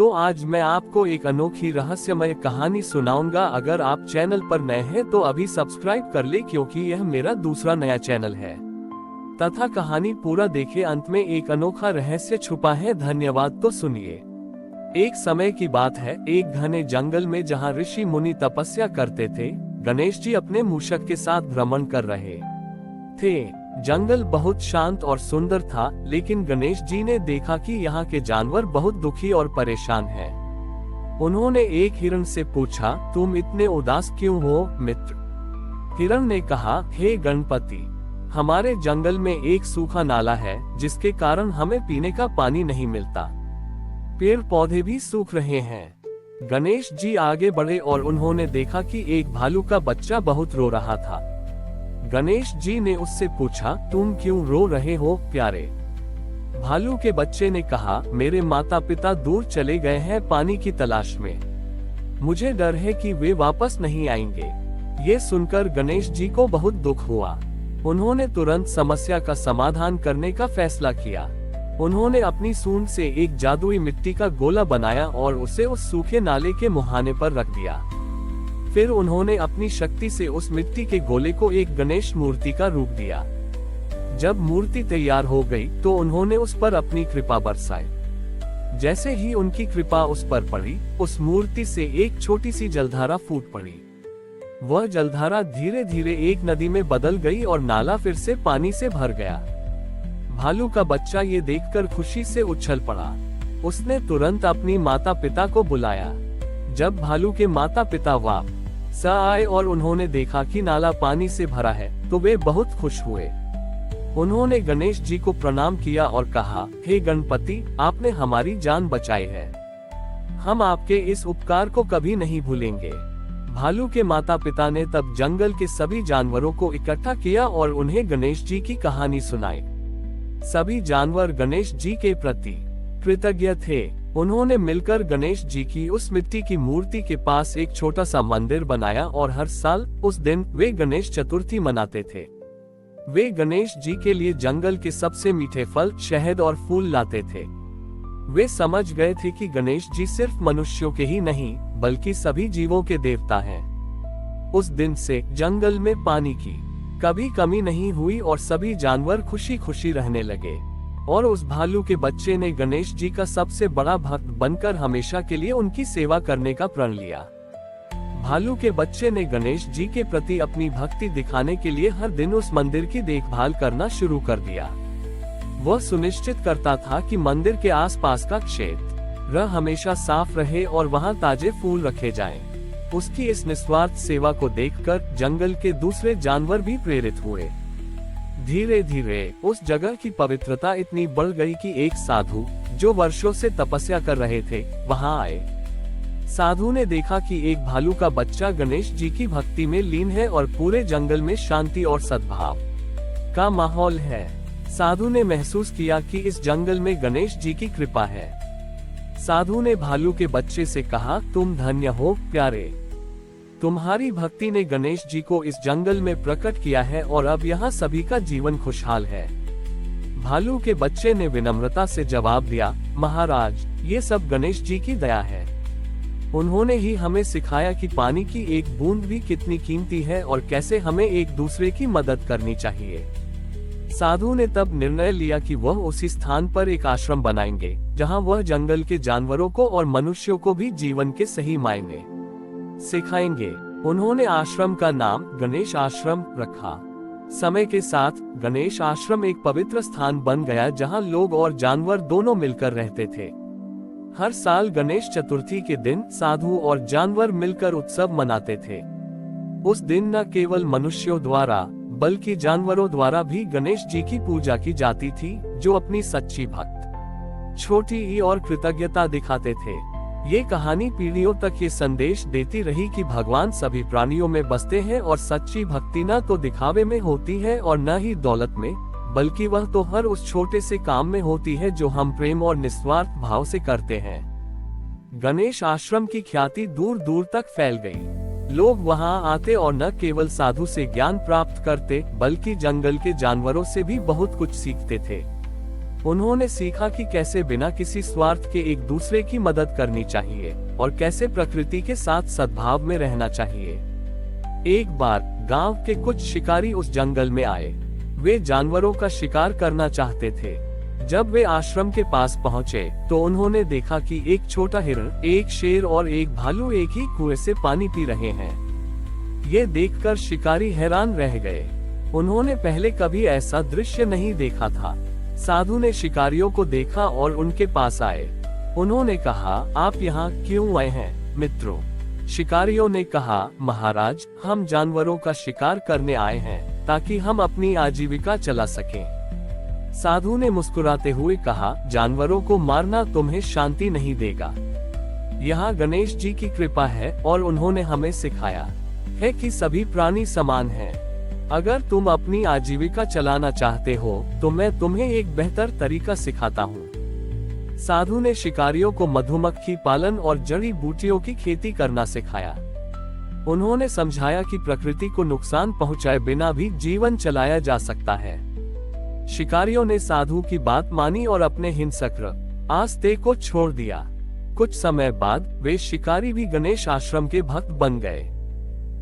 तो आज मैं आपको एक अनोखी रहस्यमय कहानी सुनाऊंगा। अगर आप चैनल पर नए हैं तो अभी सब्सक्राइब कर ले, क्योंकि यह मेरा दूसरा नया चैनल है। तथा कहानी पूरा देखे, अंत में एक अनोखा रहस्य छुपा है। धन्यवाद। तो सुनिए। एक समय की बात है, एक घने जंगल में जहां ऋषि मुनि तपस्या करते थे, गणेश जी अपने मूषक के साथ भ्रमण कर रहे थे। जंगल बहुत शांत और सुंदर था, लेकिन गणेश जी ने देखा कि यहाँ के जानवर बहुत दुखी और परेशान हैं। उन्होंने एक हिरण से पूछा, तुम इतने उदास क्यों हो मित्र? हिरण ने कहा, हे गणपति, हमारे जंगल में एक सूखा नाला है, जिसके कारण हमें पीने का पानी नहीं मिलता। पेड़ पौधे भी सूख रहे हैं। गणेश जी आगे बढ़े और उन्होंने देखा कि एक भालू का बच्चा बहुत रो रहा था। गणेश जी ने उससे पूछा, तुम क्यों रो रहे हो प्यारे? भालू के बच्चे ने कहा, मेरे माता पिता दूर चले गए हैं पानी की तलाश में। मुझे डर है कि वे वापस नहीं आएंगे। ये सुनकर गणेश जी को बहुत दुख हुआ। उन्होंने तुरंत समस्या का समाधान करने का फैसला किया। उन्होंने अपनी सूंड से एक जादुई मिट्टी का गोला बनाया और उसे उस सूखे नाले के मुहाने पर रख दिया। फिर उन्होंने अपनी शक्ति से उस मिट्टी के गोले को एक गणेश मूर्ति का रूप दिया। जब मूर्ति तैयार हो गई तो उन्होंने उस पर अपनी कृपा बरसाई। जैसे ही उनकी कृपा उस पर पड़ी, उस मूर्ति से एक छोटी सी जलधारा फूट पड़ी। वह जलधारा धीरे धीरे एक नदी में बदल गई और नाला फिर से पानी से भर गया। भालू का बच्चा ये देखकर खुशी से उछल पड़ा। उसने तुरंत अपनी माता पिता को बुलाया। जब भालू के माता पिता वापस आए और उन्होंने देखा कि नाला पानी से भरा है, तो वे बहुत खुश हुए। उन्होंने गणेश जी को प्रणाम किया और कहा, हे गणपति, आपने हमारी जान बचाई है। हम आपके इस उपकार को कभी नहीं भूलेंगे। भालू के माता पिता ने तब जंगल के सभी जानवरों को इकट्ठा किया और उन्हें गणेश जी की कहानी सुनाई। सभी जानवर गणेश जी के प्रति कृतज्ञ थे। उन्होंने मिलकर गणेश जी की उस मिट्टी की मूर्ति के पास एक छोटा सा मंदिर बनाया और हर साल उस दिन वे गणेश चतुर्थी मनाते थे। वे गणेश जी के लिए जंगल के सबसे मीठे फल, शहद और फूल लाते थे। वे समझ गए थे कि गणेश जी सिर्फ मनुष्यों के ही नहीं, बल्कि सभी जीवों के देवता हैं। उस दिन से जंगल में पानी की कभी कमी नहीं हुई और सभी जानवर खुशी खुशी रहने लगे। और उस भालू के बच्चे ने गणेश जी का सबसे बड़ा भक्त बनकर हमेशा के लिए उनकी सेवा करने का प्रण लिया। भालू के बच्चे ने गणेश जी के प्रति अपनी भक्ति दिखाने के लिए हर दिन उस मंदिर की देखभाल करना शुरू कर दिया। वह सुनिश्चित करता था कि मंदिर के आसपास का क्षेत्र हमेशा साफ रहे और वहां ताजे फूल रखे जाएं। उसकी इस निस्वार्थ सेवा को देखकर जंगल के दूसरे जानवर भी प्रेरित हुए। धीरे धीरे उस जगह की पवित्रता इतनी बढ़ गई कि एक साधु, जो वर्षों से तपस्या कर रहे थे, वहां आए। साधु ने देखा कि एक भालू का बच्चा गणेश जी की भक्ति में लीन है और पूरे जंगल में शांति और सद्भाव का माहौल है। साधु ने महसूस किया कि इस जंगल में गणेश जी की कृपा है। साधु ने भालू के बच्चे से कहा, तुम धन्य हो प्यारे। तुम्हारी भक्ति ने गणेश जी को इस जंगल में प्रकट किया है और अब यहाँ सभी का जीवन खुशहाल है। भालू के बच्चे ने विनम्रता से जवाब दिया, महाराज, ये सब गणेश जी की दया है। उन्होंने ही हमें सिखाया कि पानी की एक बूंद भी कितनी कीमती है और कैसे हमें एक दूसरे की मदद करनी चाहिए। साधु ने तब निर्णय लिया कि वह उसी स्थान पर एक आश्रम बनाएंगे, जहाँ वह जंगल के जानवरों को और मनुष्यों को भी जीवन के सही मायने सिखाएंगे। उन्होंने आश्रम का नाम गणेश आश्रम रखा। समय के साथ गणेश आश्रम एक पवित्र स्थान बन गया, जहां लोग और जानवर दोनों मिलकर रहते थे। हर साल गणेश चतुर्थी के दिन साधु और जानवर मिलकर उत्सव मनाते थे। उस दिन न केवल मनुष्यों द्वारा बल्कि जानवरों द्वारा भी गणेश जी की पूजा की जाती थी, जो अपनी सच्ची भक्त, छोटी ई और कृतज्ञता दिखाते थे। ये कहानी पीढ़ियों तक ये संदेश देती रही कि भगवान सभी प्राणियों में बसते हैं और सच्ची भक्ति न तो दिखावे में होती है और न ही दौलत में, बल्कि वह तो हर उस छोटे से काम में होती है जो हम प्रेम और निस्वार्थ भाव से करते हैं। गणेश आश्रम की ख्याति दूर दूर तक फैल गई। लोग वहां आते और न केवल साधु से ज्ञान प्राप्त करते, बल्कि जंगल के जानवरों से भी बहुत कुछ सीखते थे। उन्होंने सीखा कि कैसे बिना किसी स्वार्थ के एक दूसरे की मदद करनी चाहिए और कैसे प्रकृति के साथ सद्भाव में रहना चाहिए। एक बार गांव के कुछ शिकारी उस जंगल में आए। वे जानवरों का शिकार करना चाहते थे। जब वे आश्रम के पास पहुंचे तो उन्होंने देखा कि एक छोटा हिरण, एक शेर और एक भालू एक ही कुएं से पानी पी रहे हैं। ये देखकर शिकारी हैरान रह गए। उन्होंने पहले कभी ऐसा दृश्य नहीं देखा था। साधु ने शिकारियों को देखा और उनके पास आए। उन्होंने कहा, आप यहाँ क्यों आए हैं मित्रों? शिकारियों ने कहा, महाराज, हम जानवरों का शिकार करने आए हैं ताकि हम अपनी आजीविका चला सकें। साधु ने मुस्कुराते हुए कहा, जानवरों को मारना तुम्हें शांति नहीं देगा। यहाँ गणेश जी की कृपा है और उन्होंने हमें सिखाया है कि सभी प्राणी समान हैं। अगर तुम अपनी आजीविका चलाना चाहते हो तो मैं तुम्हें एक बेहतर तरीका सिखाता हूँ। साधु ने शिकारियों को मधुमक्खी पालन और जड़ी बूटियों की खेती करना सिखाया। उन्होंने समझाया कि प्रकृति को नुकसान पहुंचाए बिना भी जीवन चलाया जा सकता है। शिकारियों ने साधु की बात मानी और अपने हिंसक आस्ते को छोड़ दिया। कुछ समय बाद वे शिकारी भी गणेश आश्रम के भक्त बन गए।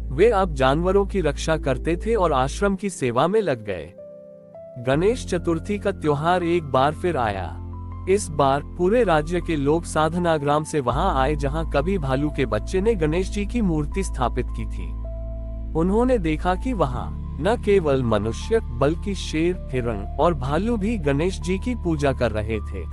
वे अब जानवरों की रक्षा करते थे और आश्रम की सेवा में लग गए। गणेश चतुर्थी का त्योहार एक बार फिर आया। इस बार पूरे राज्य के लोग साधनाग्राम से वहां आए जहां कभी भालू के बच्चे ने गणेश जी की मूर्ति स्थापित की थी। उन्होंने देखा कि वहां न केवल मनुष्य बल्कि शेर, हिरण और भालू भी गणेश जी की पूजा कर रहे थे।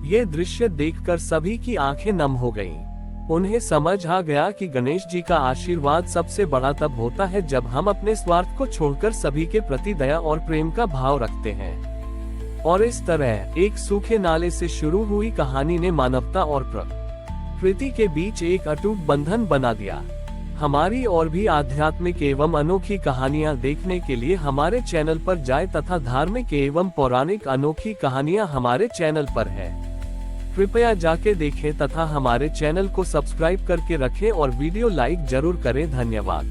ये दृश्य देखकर सभी की आंखें नम हो गईं। उन्हें समझ आ गया कि गणेश जी का आशीर्वाद सबसे बड़ा तब होता है जब हम अपने स्वार्थ को छोड़कर सभी के प्रति दया और प्रेम का भाव रखते हैं। और इस तरह एक सूखे नाले से शुरू हुई कहानी ने मानवता और प्रकृति के बीच एक अटूट बंधन बना दिया। हमारी और भी आध्यात्मिक एवं अनोखी कहानियां देखने के लिए हमारे चैनल पर जाएं तथा धार्मिक एवं पौराणिक अनोखी कहानियां हमारे चैनल पर है। कृपया जाके देखें तथा हमारे चैनल को सब्सक्राइब करके रखें और वीडियो लाइक जरूर करें। धन्यवाद।